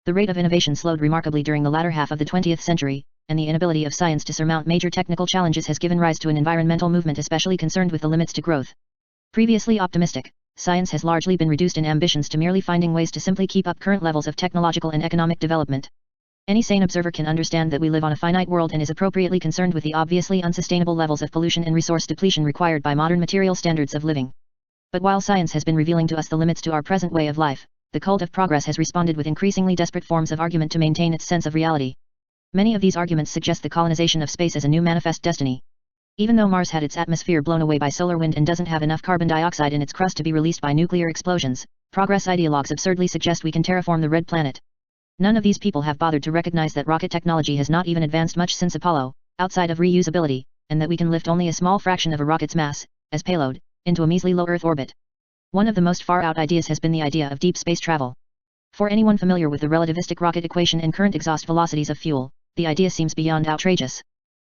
The rate of innovation slowed remarkably during the latter half of the 20th century, and the inability of science to surmount major technical challenges has given rise to an environmental movement especially concerned with the limits to growth. Previously optimistic, science has largely been reduced in ambitions to merely finding ways to simply keep up current levels of technological and economic development. Any sane observer can understand that we live on a finite world and is appropriately concerned with the obviously unsustainable levels of pollution and resource depletion required by modern material standards of living. But while science has been revealing to us the limits to our present way of life, the cult of progress has responded with increasingly desperate forms of argument to maintain its sense of reality. Many of these arguments suggest the colonization of space as a new manifest destiny. Even though Mars had its atmosphere blown away by solar wind and doesn't have enough carbon dioxide in its crust to be released by nuclear explosions, progress ideologues absurdly suggest we can terraform the red planet. None of these people have bothered to recognize that rocket technology has not even advanced much since Apollo, outside of reusability, and that we can lift only a small fraction of a rocket's mass, as payload, into a measly low Earth orbit. One of the most far-out ideas has been the idea of deep space travel. For anyone familiar with the relativistic rocket equation and current exhaust velocities of fuel, the idea seems beyond outrageous.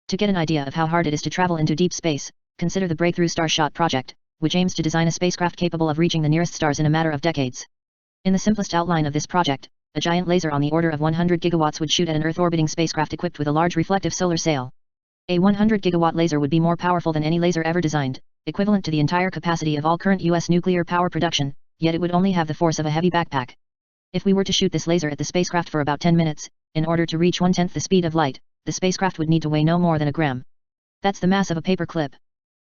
To get an idea of how hard it is to travel into deep space, consider the Breakthrough Starshot project, which aims to design a spacecraft capable of reaching the nearest stars in a matter of decades. In the simplest outline of this project, a giant laser on the order of 100 gigawatts would shoot at an Earth-orbiting spacecraft equipped with a large reflective solar sail. A 100 gigawatt laser would be more powerful than any laser ever designed, equivalent to the entire capacity of all current U.S. nuclear power production, yet it would only have the force of a heavy backpack. If we were to shoot this laser at the spacecraft for about 10 minutes, in order to reach 1/10 the speed of light, the spacecraft would need to weigh no more than a gram. That's the mass of a paperclip.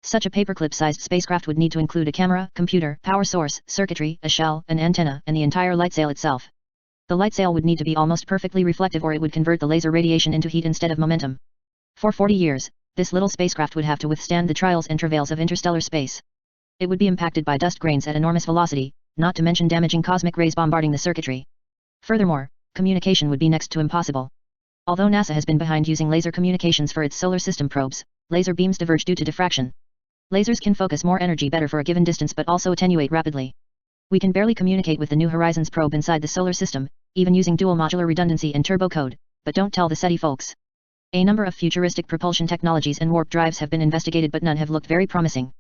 Such a paperclip-sized spacecraft would need to include a camera, computer, power source, circuitry, a shell, an antenna, and the entire light sail itself. The light sail would need to be almost perfectly reflective or it would convert the laser radiation into heat instead of momentum. For 40 years, this little spacecraft would have to withstand the trials and travails of interstellar space. It would be impacted by dust grains at enormous velocity, not to mention damaging cosmic rays bombarding the circuitry. Furthermore, communication would be next to impossible. Although NASA has been behind using laser communications for its solar system probes, laser beams diverge due to diffraction. Lasers can focus more energy better for a given distance but also attenuate rapidly. We can barely communicate with the New Horizons probe inside the solar system, even using dual modular redundancy and turbo code, but don't tell the SETI folks. A number of futuristic propulsion technologies and warp drives have been investigated but none have looked very promising.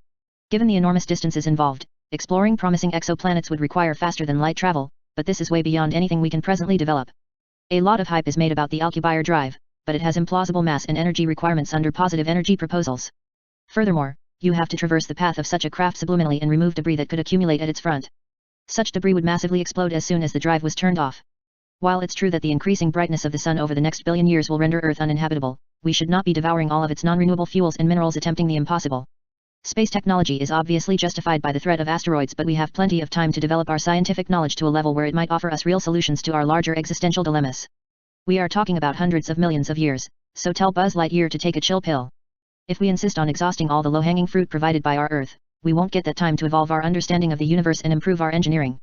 Given the enormous distances involved, exploring promising exoplanets would require faster than light travel, but this is way beyond anything we can presently develop. A lot of hype is made about the Alcubierre drive, but it has implausible mass and energy requirements under positive energy proposals. Furthermore, you have to traverse the path of such a craft subliminally and remove debris that could accumulate at its front. Such debris would massively explode as soon as the drive was turned off. While it's true that the increasing brightness of the sun over the next billion years will render Earth uninhabitable, we should not be devouring all of its non-renewable fuels and minerals attempting the impossible. Space technology is obviously justified by the threat of asteroids, but we have plenty of time to develop our scientific knowledge to a level where it might offer us real solutions to our larger existential dilemmas. We are talking about hundreds of millions of years, so tell Buzz Lightyear to take a chill pill. If we insist on exhausting all the low-hanging fruit provided by our Earth, we won't get that time to evolve our understanding of the universe and improve our engineering.